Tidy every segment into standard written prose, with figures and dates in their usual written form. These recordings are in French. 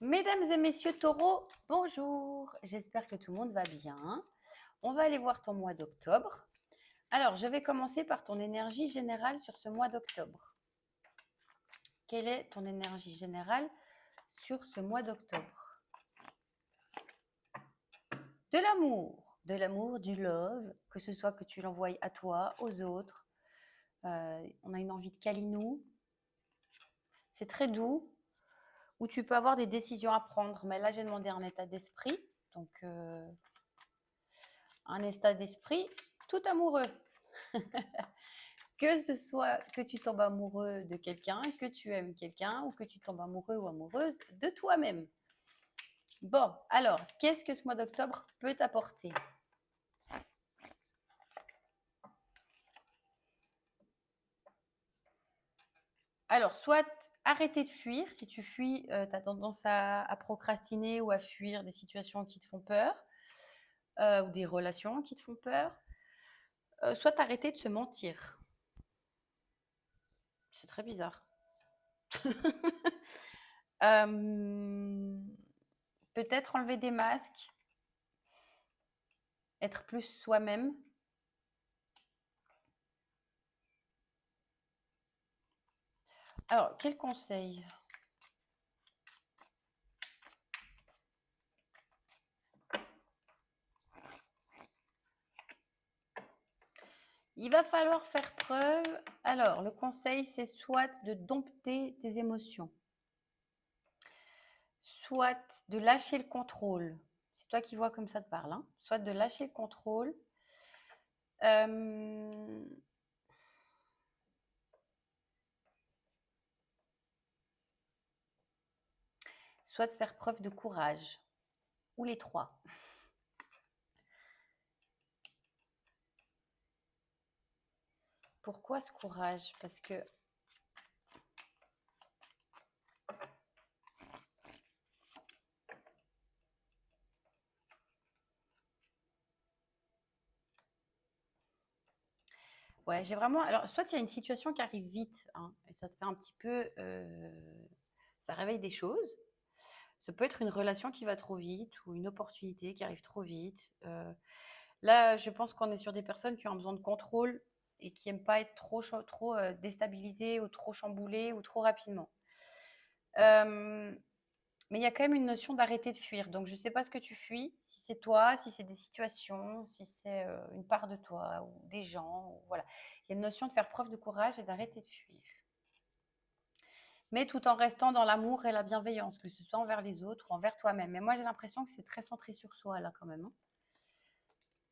Mesdames et messieurs taureaux, bonjour. J'espère que tout le monde va bien. On va aller voir ton mois d'octobre. Alors, je vais commencer par ton énergie générale sur ce mois d'octobre. Quelle est ton énergie générale sur ce mois d'octobre? De l'amour, du love, que ce soit que tu l'envoies à toi, aux autres. On a une envie de câlinou. C'est très doux. Ou tu peux avoir des décisions à prendre. Mais là, j'ai demandé un état d'esprit. Donc, un état d'esprit tout amoureux. Que ce soit que tu tombes amoureux de quelqu'un, que tu aimes quelqu'un ou que tu tombes amoureux ou amoureuse de toi-même. Bon, alors, qu'est-ce que ce mois d'octobre peut t'apporter? Alors, soit arrêter de fuir. Si tu fuis, tu as tendance à procrastiner ou à fuir des situations qui te font peur ou des relations qui te font peur. Soit arrêter de se mentir. C'est très bizarre. Peut-être enlever des masques, être plus soi-même. Alors, quel conseil? Il va falloir faire preuve. Alors, le conseil, c'est soit de dompter tes émotions, soit de lâcher le contrôle. C'est toi qui vois comme ça te parle, hein. Soit de lâcher le contrôle. Euh, Soit de faire preuve de courage, ou les trois. Pourquoi ce courage? Parce que ouais, j'ai vraiment. Alors, soit il y a une situation qui arrive vite, hein, et ça te fait un petit peu. Ça réveille des choses. Ça peut être une relation qui va trop vite ou une opportunité qui arrive trop vite. Là, je pense qu'on est sur des personnes qui ont besoin de contrôle et qui n'aiment pas être trop déstabilisées ou trop chamboulées ou trop rapidement. Euh, mais il y a quand même une notion d'arrêter de fuir. Donc, je ne sais pas ce que tu fuis, si c'est toi, si c'est des situations, si c'est une part de toi ou des gens. Voilà. Il y a une notion de faire preuve de courage et d'arrêter de fuir. Mais tout en restant dans l'amour et la bienveillance, que ce soit envers les autres ou envers toi-même. Mais moi, j'ai l'impression que c'est très centré sur soi, là, quand même,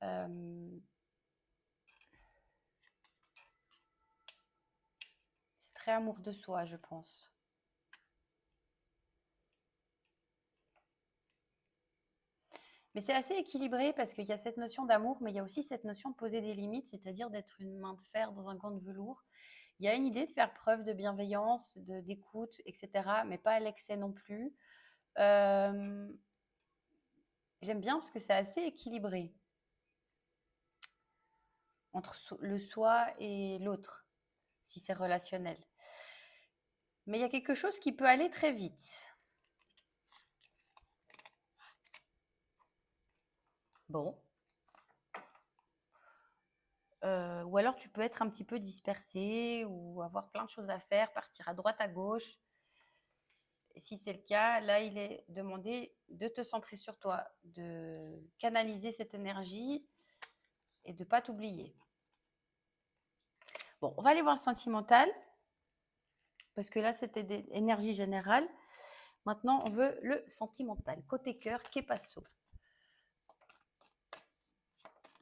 hein. C'est très amour de soi, je pense. Mais c'est assez équilibré parce qu'il y a cette notion d'amour, mais il y a aussi cette notion de poser des limites, c'est-à-dire d'être une main de fer dans un gant de velours. Il y a une idée de faire preuve de bienveillance, d'écoute, etc., mais pas à l'excès non plus. Euh, J'aime bien parce que c'est assez équilibré entre le soi et l'autre, si c'est relationnel. Mais il y a quelque chose qui peut aller très vite. Bon. Ou alors tu peux être un petit peu dispersé ou avoir plein de choses à faire, partir à droite, à gauche. Et si c'est le cas, là, il est demandé de te centrer sur toi, de canaliser cette énergie et de ne pas t'oublier. Bon, on va aller voir le sentimental, parce que là, c'était des énergies générales. Maintenant, on veut le sentimental. Côté cœur, que passo?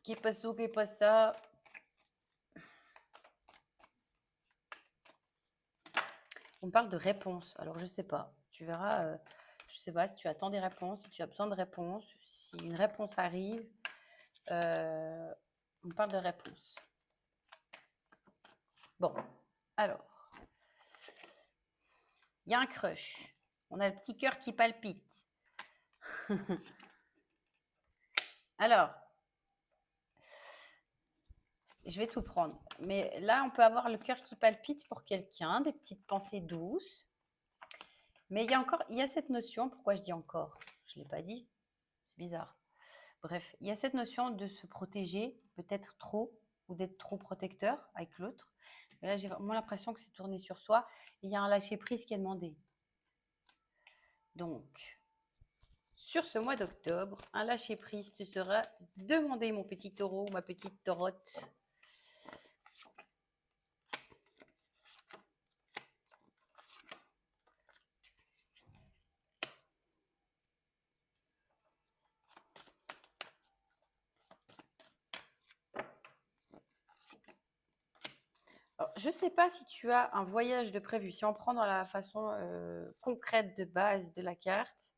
Que passo, que passa? On me parle de réponses. Alors, je ne sais pas. Tu verras, je ne sais pas si tu attends des réponses, si tu as besoin de réponses, si une réponse arrive. On me parle de réponses. Bon, alors, il y a un crush. On a le petit cœur qui palpite. Alors, je vais tout prendre. Mais là, on peut avoir le cœur qui palpite pour quelqu'un, des petites pensées douces. Mais il y a cette notion, pourquoi je dis encore? Je ne l'ai pas dit, c'est bizarre. Bref, il y a cette notion de se protéger, peut-être trop, ou d'être trop protecteur avec l'autre. Mais là, j'ai vraiment l'impression que c'est tourné sur soi. Et il y a un lâcher-prise qui est demandé. Donc, sur ce mois d'octobre, un lâcher-prise te sera demandé, mon petit taureau, ma petite taurotte. Alors, je ne sais pas si tu as un voyage de prévu. Si on prend dans la façon concrète de base de la carte,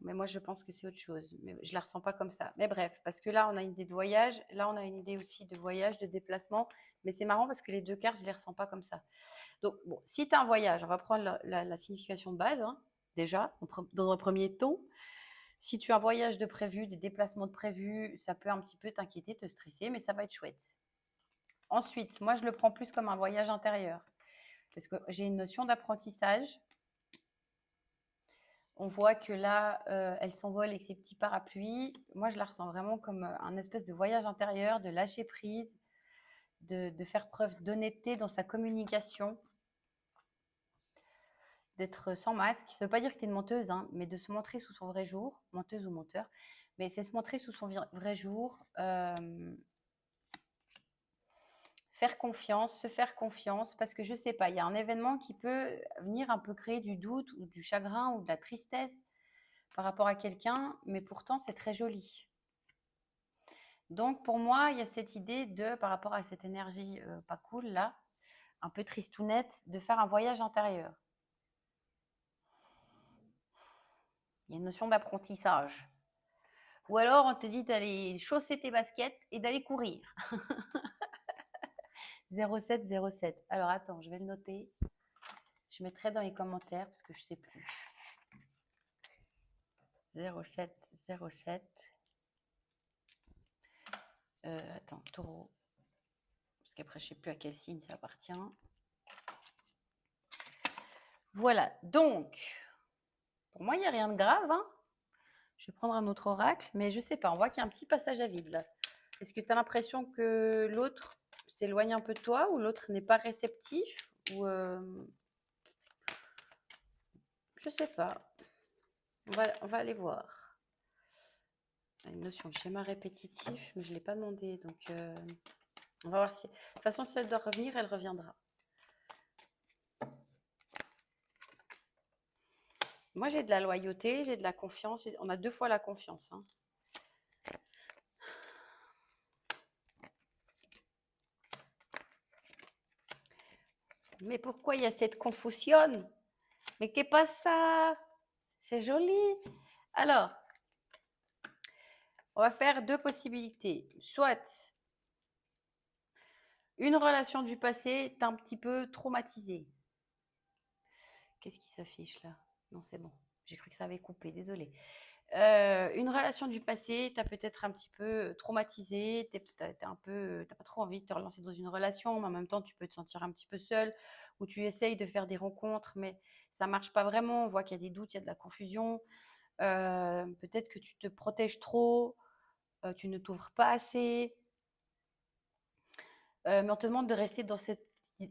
mais moi je pense que c'est autre chose. Mais je la ressens pas comme ça. Mais bref, parce que là on a une idée de voyage, là on a une idée aussi de voyage, de déplacement. Mais c'est marrant parce que les deux cartes, je les ressens pas comme ça. Donc bon, si tu as un voyage, on va prendre la signification de base, hein, déjà, dans un premier temps. Si tu as un voyage de prévu, des déplacements de prévu, ça peut un petit peu t'inquiéter, te stresser, mais ça va être chouette. Ensuite, moi je le prends plus comme un voyage intérieur. Parce que j'ai une notion d'apprentissage. On voit que là, elle s'envole avec ses petits parapluies. Moi, je la ressens vraiment comme un espèce de voyage intérieur, de lâcher prise, de faire preuve d'honnêteté dans sa communication, d'être sans masque. Ça ne veut pas dire que tu es une menteuse, hein, mais de se montrer sous son vrai jour, menteuse ou menteur. Mais c'est se montrer sous son vrai jour, faire confiance, se faire confiance, parce que je ne sais pas, il y a un événement qui peut venir un peu créer du doute ou du chagrin ou de la tristesse par rapport à quelqu'un, mais pourtant c'est très joli. Donc pour moi, il y a cette idée de, par rapport à cette énergie pas cool là, un peu tristounette, de faire un voyage intérieur. Il y a une notion d'apprentissage. Ou alors on te dit d'aller chausser tes baskets et d'aller courir. 0707. Alors attends, je vais le noter. Je mettrai dans les commentaires parce que je ne sais plus. 0707. Attends, taureau. Parce qu'après, je ne sais plus à quel signe ça appartient. Voilà, donc, pour moi, il n'y a rien de grave. Hein. Je vais prendre un autre oracle, mais je ne sais pas. On voit qu'il y a un petit passage à vide là. Est-ce que tu as l'impression que l'autre s'éloigne un peu de toi ou l'autre n'est pas réceptif ou je ne sais pas. On va aller voir. Une notion de schéma répétitif, mais je ne l'ai pas demandé. Donc, on va voir si. De toute façon, si elle doit revenir, elle reviendra. Moi, j'ai de la loyauté, j'ai de la confiance. On a 2 fois la confiance. Hein. Mais pourquoi il y a cette confusion? Mais qu'est pas ça? C'est joli. Alors, on va faire 2 possibilités. Soit une relation du passé t'a un petit peu traumatisé. Qu'est-ce qui s'affiche là? Non, c'est bon. J'ai cru que ça avait coupé, désolée. Une relation du passé t'a peut-être un petit peu traumatisé, t'as pas trop envie de te relancer dans une relation, mais en même temps, tu peux te sentir un petit peu seule, ou tu essayes de faire des rencontres, mais ça marche pas vraiment. On voit qu'il y a des doutes, il y a de la confusion. Peut-être que tu te protèges trop, tu ne t'ouvres pas assez. Mais on te demande de rester dans cette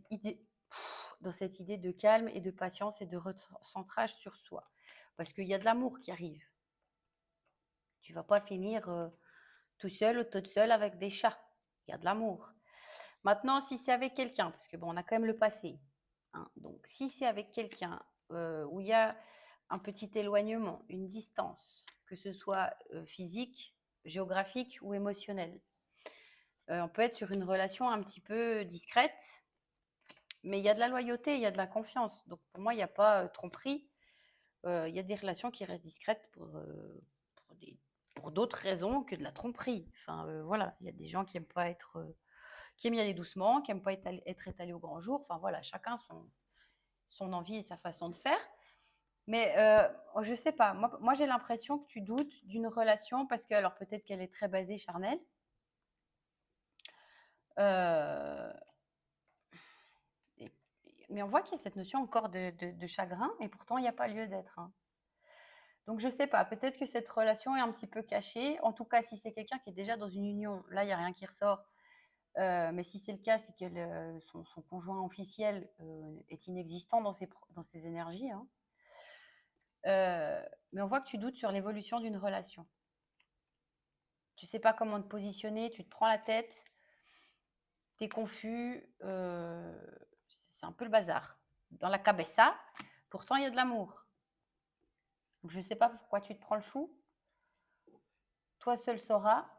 idée de calme et de patience et de recentrage sur soi. Parce qu'il y a de l'amour qui arrive. Tu vas pas finir tout seul ou toute seule avec des chats. Il y a de l'amour. Maintenant, si c'est avec quelqu'un, parce que bon, on a quand même le passé. Hein, donc, si c'est avec quelqu'un où il y a un petit éloignement, une distance, que ce soit physique, géographique ou émotionnelle, on peut être sur une relation un petit peu discrète, mais il y a de la loyauté, il y a de la confiance. Donc, pour moi, il n'y a pas tromperie. Il y a des relations qui restent discrètes pour d'autres raisons que de la tromperie. Enfin, voilà, il y a des gens qui aiment pas être, qui aiment y aller doucement, qui aiment pas être étalés au grand jour. Enfin voilà, chacun son envie et sa façon de faire. Mais je sais pas. Moi j'ai l'impression que tu doutes d'une relation parce que alors peut-être qu'elle est très basée charnelle. Euh, et- Mais on voit qu'il y a cette notion encore de chagrin, et pourtant, il n'y a pas lieu d'être, hein. Donc, je ne sais pas, peut-être que cette relation est un petit peu cachée. En tout cas, si c'est quelqu'un qui est déjà dans une union, là, il n'y a rien qui ressort. Mais si c'est le cas, c'est que son conjoint officiel est inexistant dans ses énergies, hein. Mais on voit que tu doutes sur l'évolution d'une relation. Tu ne sais pas comment te positionner, tu te prends la tête, tu es confus, c'est un peu le bazar. Dans la cabessa, pourtant il y a de l'amour. Donc je ne sais pas pourquoi tu te prends le chou. Toi seul sauras,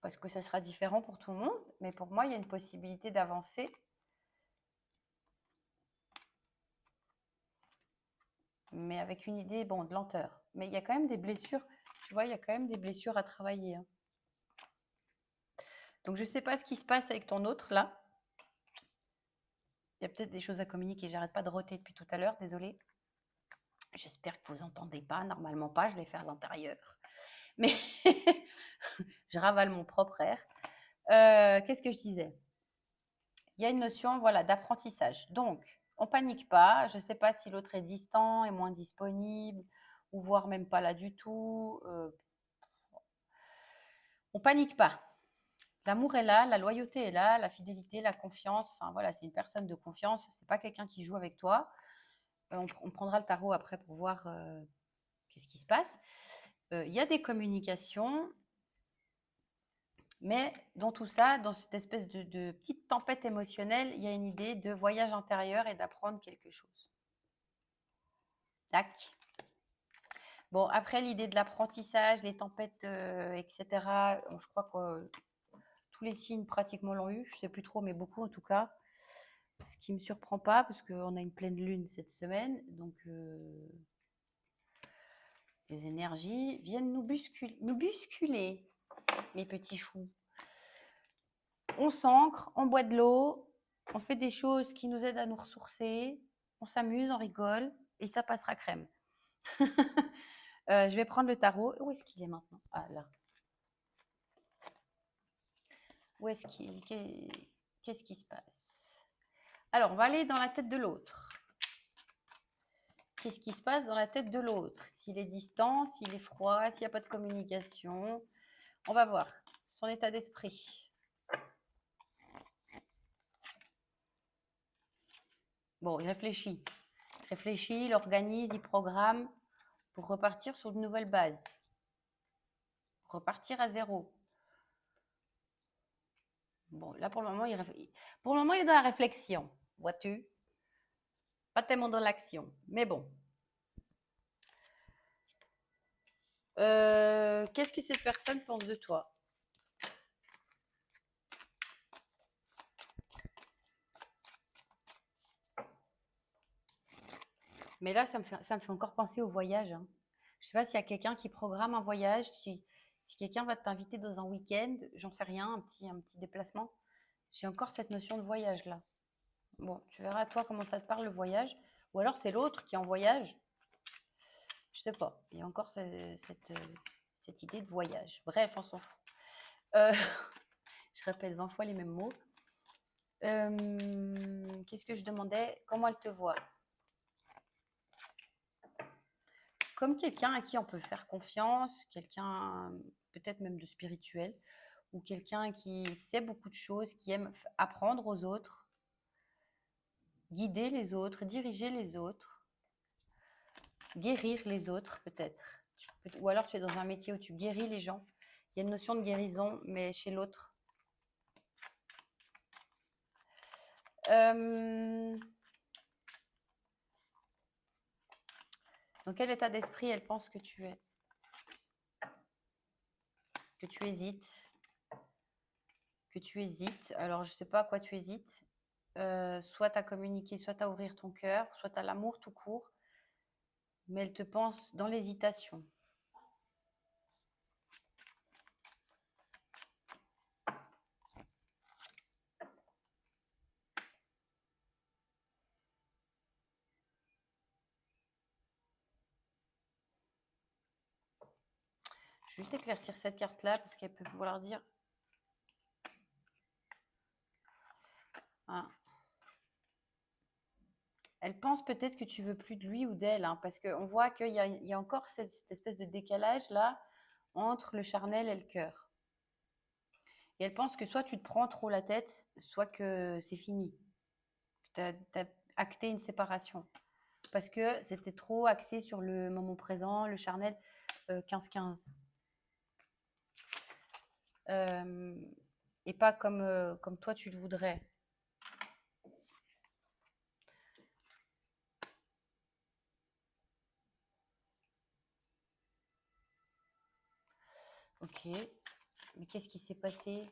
parce que ça sera différent pour tout le monde, mais pour moi, il y a une possibilité d'avancer. Mais avec une idée, bon, de lenteur. Mais il y a quand même des blessures, tu vois, il y a quand même des blessures à travailler, hein. Donc je ne sais pas ce qui se passe avec ton autre, là. Il y a peut-être des choses à communiquer. J'arrête pas de roter depuis tout à l'heure, désolée. J'espère que vous entendez pas. Normalement pas, je l'ai fait à l'intérieur. Mais je ravale mon propre air. Qu'est-ce que je disais? Il y a une notion, voilà, d'apprentissage. Donc, on panique pas. Je ne sais pas si l'autre est distant, est moins disponible, ou voire même pas là du tout. On panique pas. L'amour est là, la loyauté est là, la fidélité, la confiance. Enfin voilà, c'est une personne de confiance. C'est pas quelqu'un qui joue avec toi. On prendra le tarot après pour voir qu'est-ce qui se passe. Il y a des communications, mais dans tout ça, dans cette espèce de petite tempête émotionnelle, il y a une idée de voyage intérieur et d'apprendre quelque chose. Tac. Bon, après, l'idée de l'apprentissage, les tempêtes, etc., je crois que tous les signes pratiquement l'ont eu. Je ne sais plus trop, mais beaucoup en tout cas. Ce qui ne me surprend pas, parce qu'on a une pleine lune cette semaine. Donc, les énergies viennent nous bousculer, mes petits choux. On s'ancre, on boit de l'eau, on fait des choses qui nous aident à nous ressourcer, on s'amuse, on rigole, et ça passera crème. Je vais prendre le tarot. Où est-ce qu'il est maintenant? Ah, là. Où est-ce qu'il Qu'est-ce qui se passe? Alors, on va aller dans la tête de l'autre. Qu'est-ce qui se passe dans la tête de l'autre? S'il est distant, s'il est froid, s'il n'y a pas de communication. On va voir son état d'esprit. Bon, il réfléchit. Il organise, il programme pour repartir sur de nouvelles bases. Pour repartir à zéro. Bon, là, pour le moment, il est dans la réflexion. Vois-tu? Pas tellement dans l'action. Mais bon. Qu'est-ce que cette personne pense de toi? Mais là, ça me fait encore penser au voyage, hein. Je ne sais pas s'il y a quelqu'un qui programme un voyage, si quelqu'un va t'inviter dans un week-end, j'en sais rien, un petit déplacement. J'ai encore cette notion de voyage là. Bon, tu verras toi comment ça te parle le voyage. Ou alors c'est l'autre qui est en voyage. Je sais pas. Il y a encore cette idée de voyage. Bref, on s'en fout. Je répète 20 fois les mêmes mots. Qu'est-ce que je demandais? Comment elle te voit? Comme quelqu'un à qui on peut faire confiance, quelqu'un peut-être même de spirituel, ou quelqu'un qui sait beaucoup de choses, qui aime apprendre aux autres, guider les autres, diriger les autres, guérir les autres peut-être. Ou alors tu es dans un métier où tu guéris les gens. Il y a une notion de guérison, mais chez l'autre. Dans quel état d'esprit elle pense que tu es? Que tu hésites? Que tu hésites. Alors, je ne sais pas à quoi tu hésites. Soit à communiquer, soit à ouvrir ton cœur, soit à l'amour tout court. Mais elle te pense dans l'hésitation. Je vais juste éclaircir cette carte-là parce qu'elle peut vouloir dire... Ah. Elle pense peut-être que tu veux plus de lui ou d'elle, hein, parce qu'on voit qu'il y a encore cette espèce de décalage là entre le charnel et le cœur. Et elle pense que soit tu te prends trop la tête, soit que c'est fini. Tu as acté une séparation. Parce que c'était trop axé sur le moment présent, le charnel 15-15. Et pas comme toi tu le voudrais. Ok. Mais qu'est-ce qui s'est passé?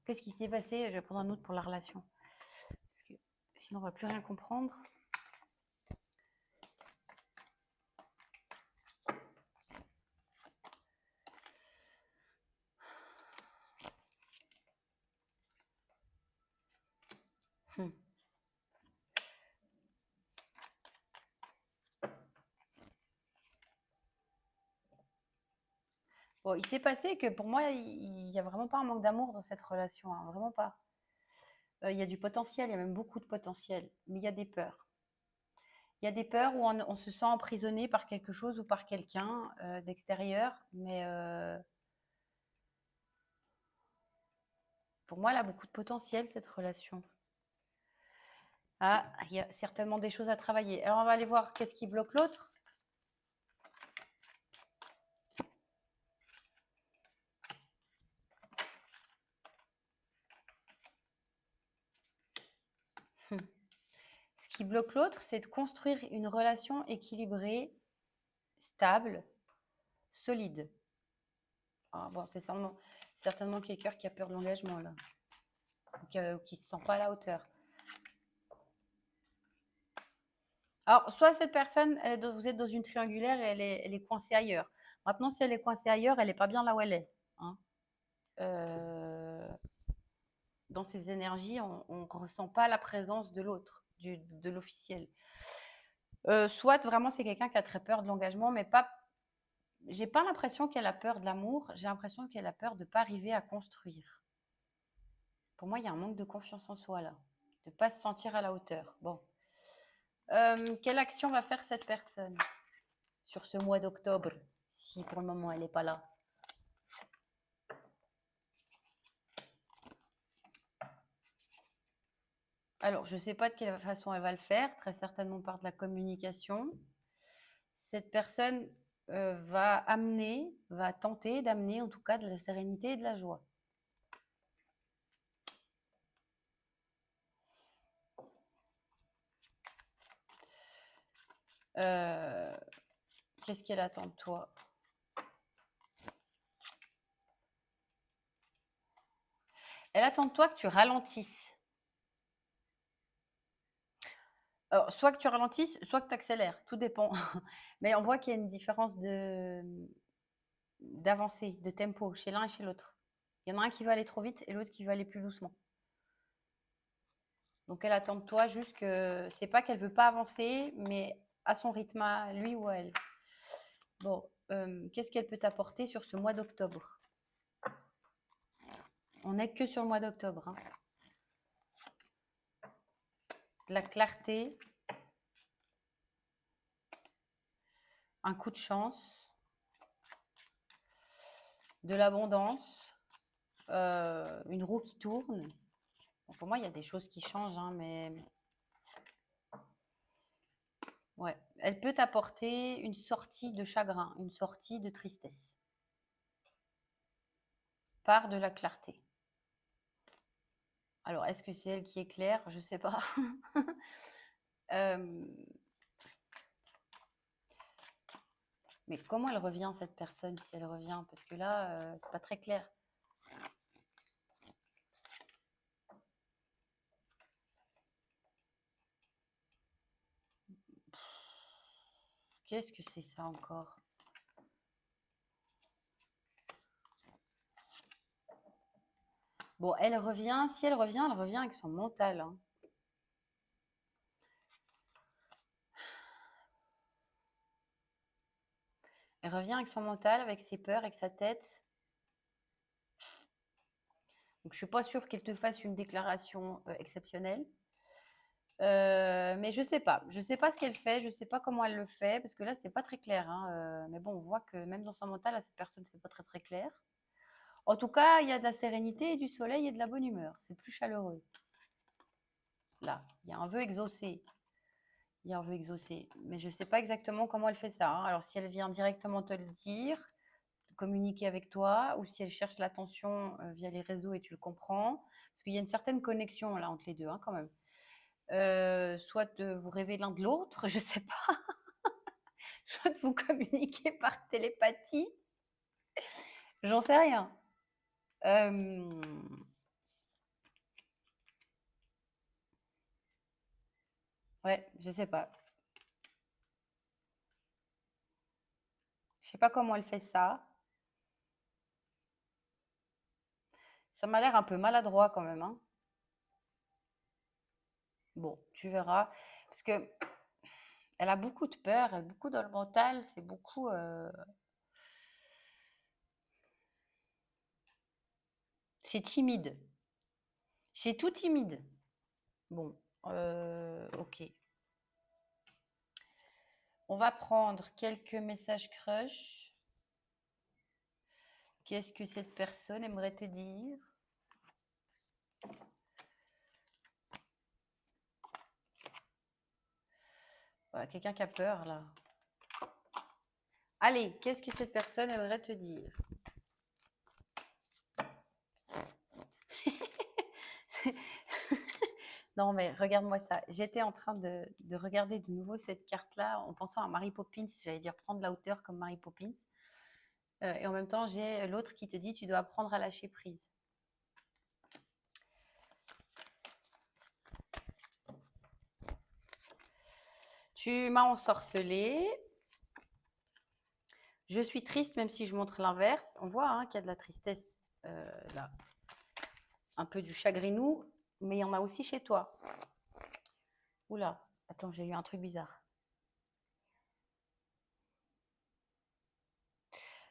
Qu'est-ce qui s'est passé? Je vais prendre un autre pour la relation. Parce que sinon, on va plus rien comprendre. Hmm. Bon, il s'est passé que pour moi, il n'y a vraiment pas un manque d'amour dans cette relation, hein, vraiment pas. Il y a du potentiel, il y a même beaucoup de potentiel, mais il y a des peurs. Il y a des peurs où on se sent emprisonné par quelque chose ou par quelqu'un d'extérieur, mais pour moi, elle a beaucoup de potentiel, cette relation. Ah, il y a certainement des choses à travailler. Alors, on va aller voir qu'est-ce qui bloque l'autre. Hmm. Ce qui bloque l'autre, c'est de construire une relation équilibrée, stable, solide. Ah, bon, c'est certainement quelqu'un qui a peur de l'engagement, là, ou qui ne se sent pas à la hauteur. Alors, soit cette personne, vous êtes dans une triangulaire et elle est coincée ailleurs. Maintenant, si elle est coincée ailleurs, elle n'est pas bien là où elle est, hein. Dans ces énergies, on ne ressent pas la présence de l'autre, de l'officiel. Soit vraiment c'est quelqu'un qui a très peur de l'engagement, mais pas. J'ai pas l'impression qu'elle a peur de l'amour. J'ai l'impression qu'elle a peur de ne pas arriver à construire. Pour moi, il y a un manque de confiance en soi là, de ne pas se sentir à la hauteur. Bon, quelle action va faire cette personne sur ce mois d'octobre, si pour le moment elle n'est pas là? Alors, je ne sais pas de quelle façon elle va le faire, très certainement par de la communication. Cette personne va tenter d'amener en tout cas de la sérénité et de la joie. Qu'est-ce qu'elle attend de toi? Elle attend de toi que tu ralentisses. Alors, soit que tu ralentisses, soit que tu accélères, tout dépend. Mais on voit qu'il y a une différence d'avancée, de tempo chez l'un et chez l'autre. Il y en a un qui va aller trop vite et l'autre qui va aller plus doucement. Donc elle attend de toi juste que c'est pas qu'elle veut pas avancer, mais à son rythme, à lui ou à elle. Bon, qu'est-ce qu'elle peut t'apporter sur ce mois d'octobre? On n'est que sur le mois d'octobre, hein. De la clarté, un coup de chance, de l'abondance, une roue qui tourne. Bon, pour moi, il y a des choses qui changent, hein, mais ouais, elle peut t'apporter une sortie de chagrin, une sortie de tristesse, par de la clarté. Alors, est-ce que c'est elle qui est claire? Je sais pas. Mais comment elle revient, cette personne, si elle revient? Parce que là, c'est pas très clair. Qu'est-ce que c'est ça encore? Bon, elle revient. Si elle revient avec son mental, hein. Elle revient avec son mental, avec ses peurs, avec sa tête. Donc, je suis pas sûre qu'elle te fasse une déclaration exceptionnelle. Mais je sais pas. Je sais pas ce qu'elle fait, je sais pas comment elle le fait, parce que là, c'est pas très clair, hein, mais bon, on voit que même dans son mental, à cette personne, c'est pas très, très clair. En tout cas, il y a de la sérénité et du soleil et de la bonne humeur. C'est plus chaleureux. Là, il y a un vœu exaucé. Il y a un vœu exaucé. Mais je sais pas exactement comment elle fait ça, hein. Alors, si elle vient directement te le dire, communiquer avec toi, ou si elle cherche l'attention via les réseaux et tu le comprends, parce qu'il y a une certaine connexion là entre les deux, hein, quand même. Soit vous rêvez l'un de l'autre, je sais pas, soit vous communiquez par télépathie, j'en sais rien. Euh, ouais, je sais pas. Je sais pas comment elle fait ça. Ça m'a l'air un peu maladroit quand même, hein. Bon, tu verras. Parce que elle a beaucoup de peur, elle est beaucoup dans le mental, c'est beaucoup. C'est timide. C'est tout timide. Bon, ok. On va prendre quelques messages crush. Qu'est-ce que cette personne aimerait te dire? Voilà, quelqu'un qui a peur là. Allez, qu'est-ce que cette personne aimerait te dire? Non, mais regarde-moi ça. J'étais en train de regarder de nouveau cette carte-là en pensant à Mary Poppins. J'allais dire prendre la hauteur comme Mary Poppins. Et en même temps, j'ai l'autre qui te dit tu dois apprendre à lâcher prise. Tu m'as ensorcelé. Je suis triste même si je montre l'inverse. On voit hein, qu'il y a de la tristesse là. Un peu du chagrinou, mais il y en a aussi chez toi. Oula, attends, j'ai eu un truc bizarre.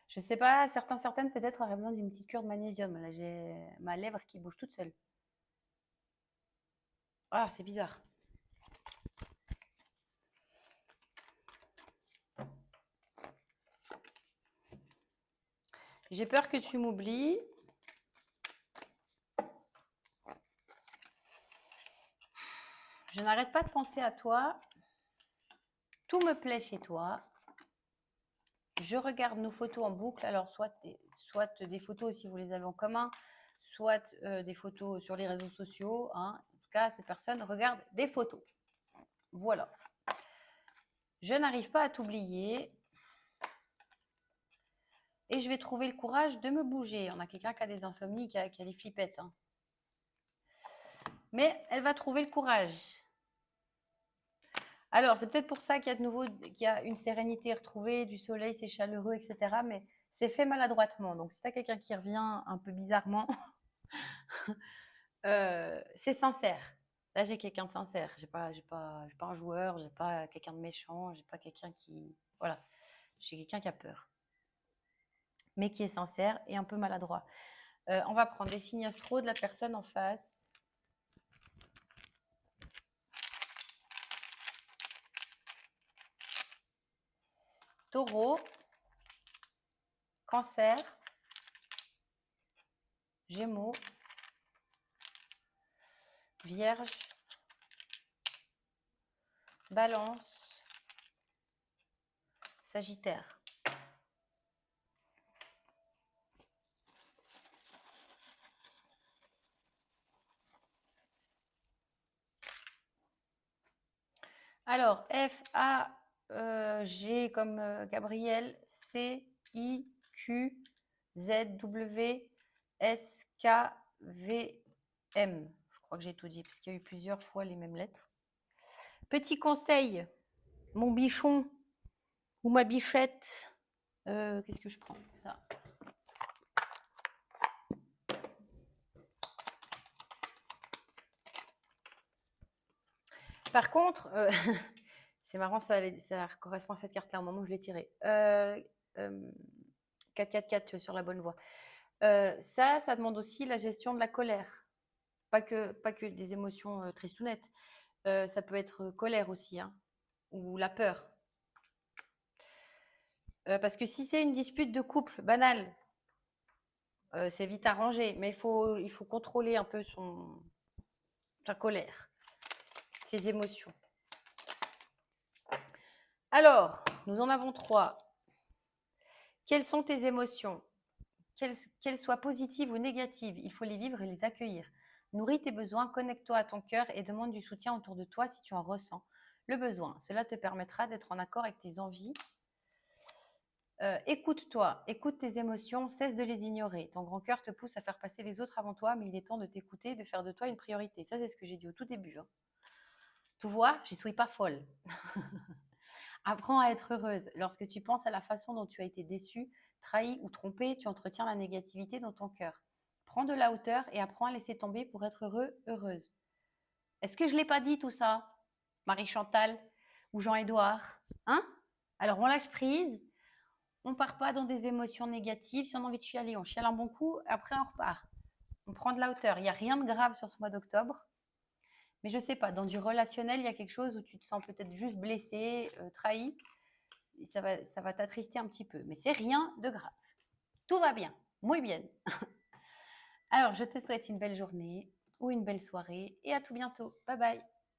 Je sais pas, certaines peut-être auraient besoin d'une petite cure de magnésium. Là, j'ai ma lèvre qui bouge toute seule. Ah, c'est bizarre. J'ai peur que tu m'oublies. Je n'arrête pas de penser à toi. Tout me plaît chez toi. Je regarde nos photos en boucle. Alors, soit des photos si vous les avez en commun, soit des photos sur les réseaux sociaux, hein. En tout cas, ces personnes regardent des photos. Voilà. Je n'arrive pas à t'oublier. Et je vais trouver le courage de me bouger. On a quelqu'un qui a des insomnies, qui a des flippettes, hein. Mais elle va trouver le courage. Alors, c'est peut-être pour ça qu'il y a de nouveau qu'il y a une sérénité retrouvée, du soleil, c'est chaleureux, etc. Mais c'est fait maladroitement. Donc, si tu as quelqu'un qui revient un peu bizarrement, c'est sincère. Là, j'ai quelqu'un de sincère. J'ai pas un joueur, j'ai pas quelqu'un de méchant, j'ai pas quelqu'un qui. Voilà. J'ai quelqu'un qui a peur, mais qui est sincère et un peu maladroit. On va prendre des signes astro de la personne en face. Taureau, Cancer, Gémeaux, Vierge, Balance, Sagittaire. Alors, F, A, G comme Gabriel, C, I, Q, Z, W, S, K, V, M. Je crois que j'ai tout dit, parce qu'il y a eu plusieurs fois les mêmes lettres. Petit conseil, mon bichon ou ma bichette. Qu'est-ce que je prends? Ça. Par contre, c'est marrant, ça correspond à cette carte-là au moment où je l'ai tirée. 4-4-4, tu es sur la bonne voie. Ça demande aussi la gestion de la colère. Pas que des émotions tristounettes. Ça peut être colère aussi, hein, ou la peur. Parce que si c'est une dispute de couple banale, c'est vite arrangé, mais il faut contrôler un peu sa colère, ses émotions. Alors, nous en avons 3. Quelles sont tes émotions? Qu'elles soient positives ou négatives, il faut les vivre et les accueillir. Nourris tes besoins, connecte-toi à ton cœur et demande du soutien autour de toi si tu en ressens le besoin. Cela te permettra d'être en accord avec tes envies. Écoute-toi, écoute tes émotions, cesse de les ignorer. Ton grand cœur te pousse à faire passer les autres avant toi, mais il est temps de t'écouter et de faire de toi une priorité. Ça, c'est ce que j'ai dit au tout début, hein. Tu vois, je ne suis pas folle. Apprends à être heureuse. Lorsque tu penses à la façon dont tu as été déçue, trahie ou trompée, tu entretiens la négativité dans ton cœur. Prends de la hauteur et apprends à laisser tomber pour être heureux, heureuse. Est-ce que je ne l'ai pas dit tout ça, Marie-Chantal ou Jean-Édouard, hein? Alors on lâche prise, on ne part pas dans des émotions négatives. Si on a envie de chialer, on chiale un bon coup, après on repart. On prend de la hauteur. Il n'y a rien de grave sur ce mois d'octobre. Mais je ne sais pas, dans du relationnel, il y a quelque chose où tu te sens peut-être juste blessé, trahi. Et ça va t'attrister un petit peu. Mais c'est rien de grave. Tout va bien. Muy bien. Alors, je te souhaite une belle journée ou une belle soirée et à tout bientôt. Bye bye.